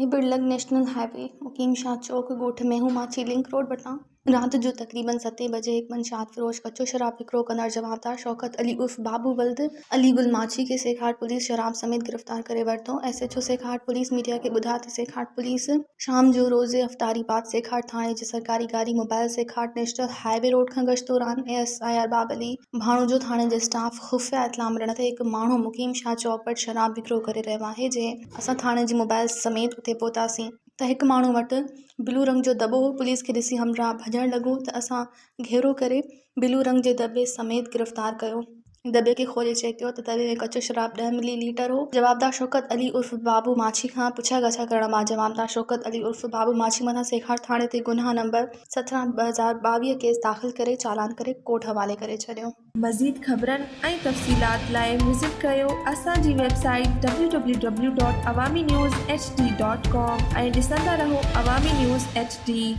बिड़लग national highway मुकीम शाह चौक ॻोठ Mayhew माछी link road वटां रात जो तक़रीबन 7 बजे एक मंशात फिरोश कच्चो शराब विकिरो कंदड़ जवाबदार शौकत अली उर्फ बाबू वल्द अली गुल माछी के सेखाट पुलिस शराब समेत गिरफ्तार करे वरतो। SHO सेखाट पुलिस मीडिया के ॿुधा त सेखाट पुलिस शाम जो रोज़े अफ्तारी बाद सेखाट थाणे जी सरकारी गाड़ी मोबाइल सेखाट नेशनल हाईवे रोड खां गश्त दौरान ASI अरबाब अली भाणोजो थाणे जे स्टाफ खुफ़िया इतला मिलण ते हिकु माण्हू मुकीम शाह चौक वटि शराब विकिरो करे रहियो आहे। जे असां थाणे जी मोबाइल समेत उते पहुतासीं त हिकु माण्हू वटि ब्लू रंग जो दॿो हो। पुलिस खे ॾिसी हमरा भॼणु लॻो त असां घेरो करे ब्लू रंग जे दॿे समेत गिरफ़्तार कयो। दॿे खे खोले चेक कयो त दॿे में कच्चो शराब 10 मिलीलीटर हो। जवाबदार शौकत अली उर्फ बाबू माछी खां पुछा गछा करण बाद जवाबदार शौकत अली उर्फ बाबू माछी मथां सेखाट थाणे ते गुनाह नंबर 17/2022 केस दाख़िल करे चालान करे कोर्ट हवाले करे छॾियो। मज़ीद ख़बरनि ऐं तफ़सीलात लाइ विज़िट कयो असांजी वेबसाइट www.awamiNewsHD.com ऐं ॾिसंदा रहो अवामी न्यूज़ HD।